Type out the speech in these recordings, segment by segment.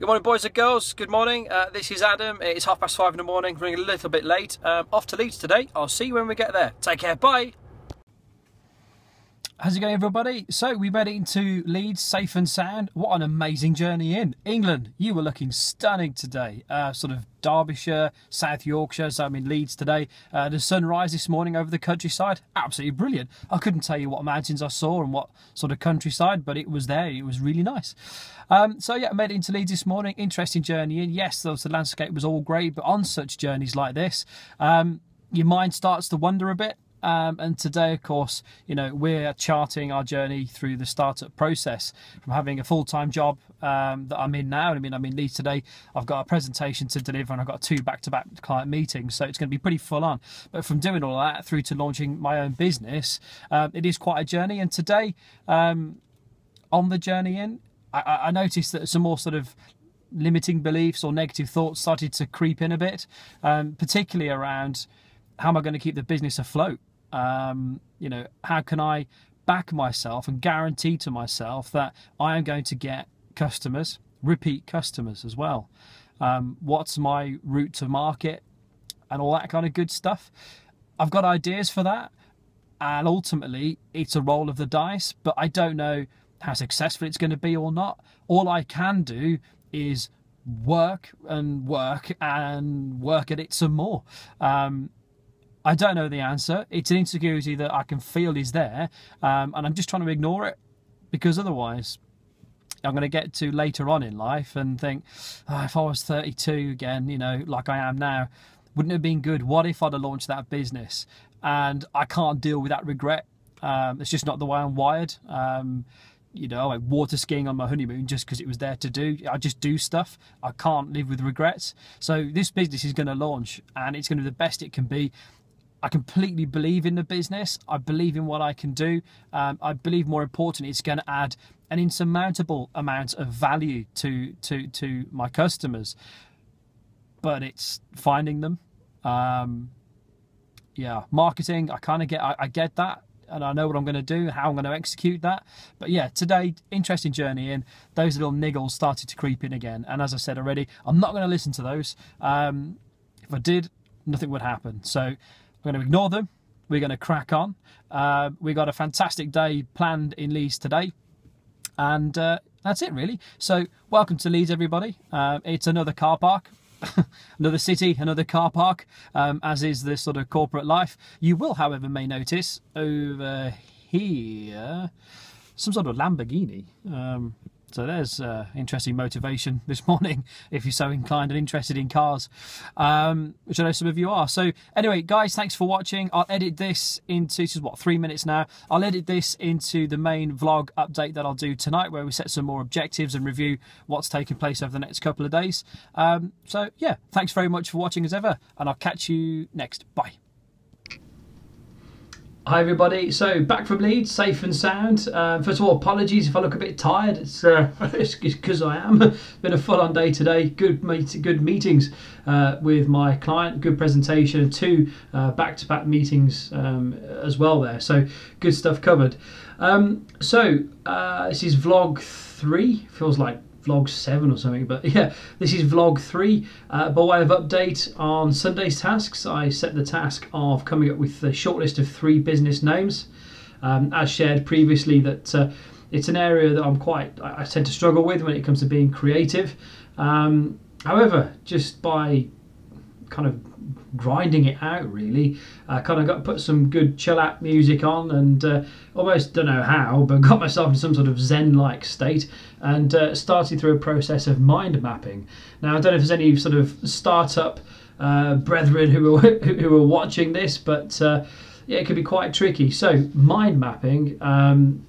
Good morning, boys and girls. Good morning. This is Adam. It's 5:30 in the morning. Running a little bit late. Off to Leeds today. I'll see you when we get there. Take care. Bye. How's it going, everybody? So we made it into Leeds safe and sound. What an amazing journey in England. You were looking stunning today. Sort of Derbyshire, South Yorkshire. So I'm in Leeds today. The sunrise this morning over the countryside. Absolutely brilliant. I couldn't tell you what mountains I saw and what sort of countryside, but it was there. It was really nice. So yeah, I made it into Leeds this morning. Interesting journey in. Yes, the landscape was all great, but on such journeys like this, your mind starts to wander a bit. And today, of course, you know, we're charting our journey through the startup process from having a full-time job that I'm in now. I mean, I'm in Leeds today. I've got a presentation to deliver and I've got 2 back-to-back client meetings. So it's going to be pretty full on. But from doing all that through to launching my own business, it is quite a journey. And today, on the journey in, I noticed that some more sort of limiting beliefs or negative thoughts started to creep in a bit, particularly around how am I going to keep the business afloat? You know, how can I back myself and guarantee to myself that I am going to get customers, repeat customers as well? What's my route to market and all that kind of good stuff? I've got ideas for that, and ultimately it's a roll of the dice, but I don't know how successful it's going to be or not. All I can do is work and work and work at it some more. I don't know the answer. It's an insecurity that I can feel is there, and I'm just trying to ignore it, because otherwise I'm going to get to later on in life and think, oh, if I was 32 again, you know, like I am now, wouldn't it have been good? What if I'd have launched that business? And I can't deal with that regret. It's just not the way I'm wired. You know, I went water skiing on my honeymoon just because it was there to do. I just do stuff. I can't live with regrets. So this business is going to launch and it's going to be the best it can be. I completely believe in the business. I believe in what I can do. I believe, more importantly, it's going to add an insurmountable amount of value to my customers. But it's finding them. Yeah, marketing, I get that. And I know what I'm going to do, how I'm going to execute that. But yeah, today, interesting journey in. Those little niggles started to creep in again. And as I said already, I'm not going to listen to those. If I did, nothing would happen. So we're going to ignore them. We're going to crack on. We got a fantastic day planned in Leeds today. And that's it, really. So welcome to Leeds, everybody. It's another car park. Another city, another car park, as is the sort of corporate life. You will, however, may notice over here some sort of Lamborghini. So there's interesting motivation this morning, if you're so inclined and interested in cars, which I know some of you are. So anyway, guys, thanks for watching. I'll edit this into, this is what, 3 minutes now. I'll edit this into the main vlog update that I'll do tonight, where we set some more objectives and review what's taking place over the next couple of days. So yeah, thanks very much for watching as ever, and I'll catch you next. Bye. Hi everybody, so back from Leeds, safe and sound. First of all, apologies if I look a bit tired. It's because I am. It's been a full-on day today. Good meetings with my client, good presentation, 2 back-to-back meetings as well there. So good stuff covered. This is vlog 3. Feels like vlog 7 or something, but yeah, this is vlog 3. By way of update on Sunday's tasks, I set the task of coming up with a short list of 3 business names. As shared previously, that it's an area that I tend to struggle with when it comes to being creative. However, just by kind of grinding it out, really, I kind of put some good chill out music on, and almost don't know how, but got myself in some sort of zen-like state, and started through a process of mind mapping. Now, I don't know if there's any sort of startup brethren who are watching this, but yeah, it could be quite tricky. So mind mapping,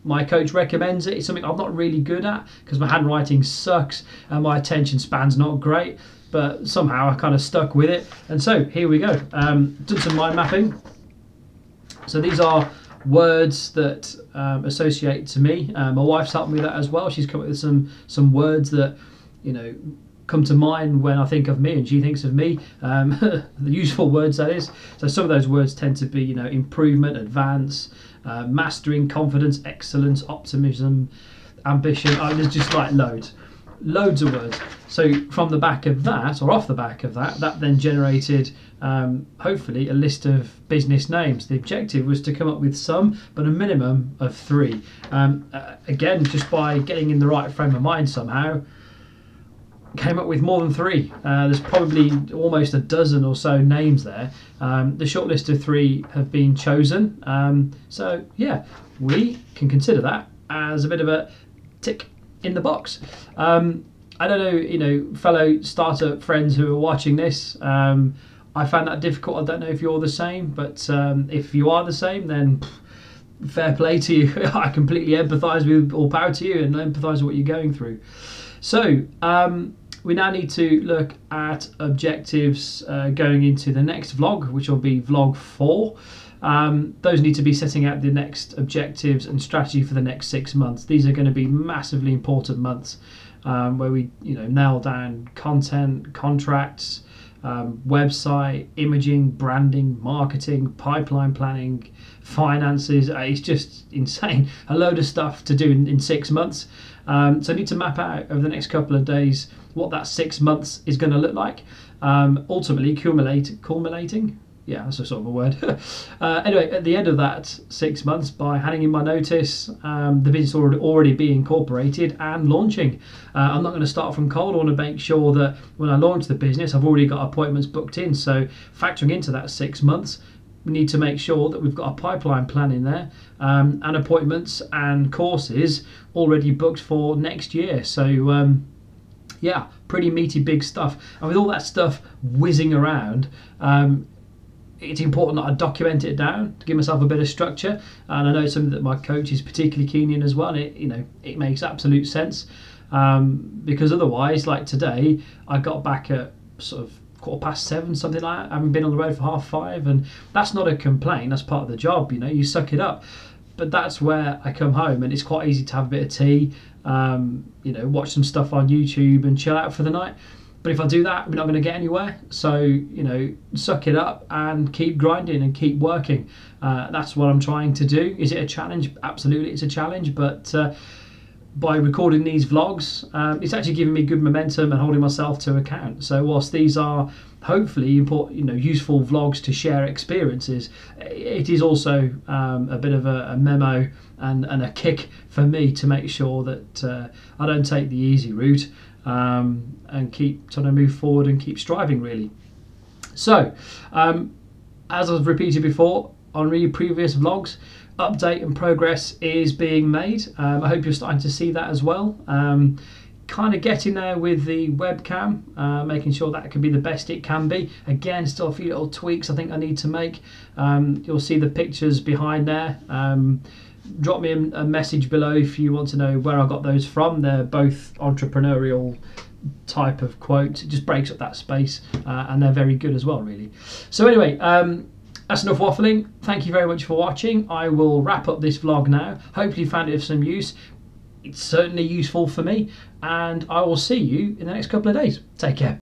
my coach recommends it. It's something I'm not really good at because my handwriting sucks and my attention span's not great, but somehow I kind of stuck with it. And so here we go. Done some mind mapping. So these are words that associate to me. My wife's helped me with that as well. She's come up with some words that, you know, come to mind when I think of me and she thinks of me. The useful words, that is. So some of those words tend to be, you know, improvement, advance, mastering, confidence, excellence, optimism, ambition. There's just like loads. loads of words. So from the back of that, or off the back of that, that then generated hopefully a list of business names. The objective was to come up with some, but a minimum of 3. Again, just by getting in the right frame of mind somehow, came up with more than 3. There's probably almost a dozen or so names there. The short list of 3 have been chosen. So yeah, we can consider that as a bit of a tick in the box. I don't know, fellow startup friends who are watching this, I found that difficult. I don't know if you're the same, but if you are the same, then fair play to you. I completely empathise with, all power to you, and empathise with what you're going through. So we now need to look at objectives going into the next vlog, which will be vlog 4. Those need to be setting out the next objectives and strategy for the next 6 months. These are going to be massively important months where we nail down content, contracts, website, imaging, branding, marketing, pipeline planning, finances. It's just insane. A load of stuff to do in 6 months. So I need to map out over the next couple of days what that 6 months is going to look like. Ultimately, culminating. Yeah, that's a sort of a word. Anyway, at the end of that 6 months, by handing in my notice, the business already be incorporated and launching. I'm not going to start from cold. I want to make sure that when I launch the business, I've already got appointments booked in. So factoring into that 6 months, we need to make sure that we've got a pipeline plan in there and appointments and courses already booked for next year. So yeah, pretty meaty big stuff. And with all that stuff whizzing around, it's important that I document it down to give myself a bit of structure, and I know it's something that my coach is particularly keen in as well. And it makes absolute sense, because otherwise, like today, I got back at sort of 7:15, something like that. I haven't been on the road for 5:30, and that's not a complaint. That's part of the job. You suck it up. But that's where I come home, and it's quite easy to have a bit of tea, watch some stuff on YouTube and chill out for the night. But if I do that, we're not going to get anywhere. So, suck it up and keep grinding and keep working. That's what I'm trying to do. Is it a challenge? Absolutely, it's a challenge. But by recording these vlogs, it's actually giving me good momentum and holding myself to account. So whilst these are hopefully important, useful vlogs to share experiences, it is also a bit of a memo and a kick for me to make sure that I don't take the easy route. And keep trying to move forward and keep striving, really. So, as I've repeated before on previous vlogs, update and progress is being made. I hope you're starting to see that as well. Kind of getting there with the webcam, making sure that can be the best it can be. Again, still a few little tweaks I think I need to make. You'll see the pictures behind there. Drop me a message below if you want to know where I got those from. They're both entrepreneurial type of quotes. It just breaks up that space, and they're very good as well, really. So anyway, that's enough waffling. Thank you very much for watching. I will wrap up this vlog now. Hopefully you found it of some use. It's certainly useful for me, and I will see you in the next couple of days. Take care.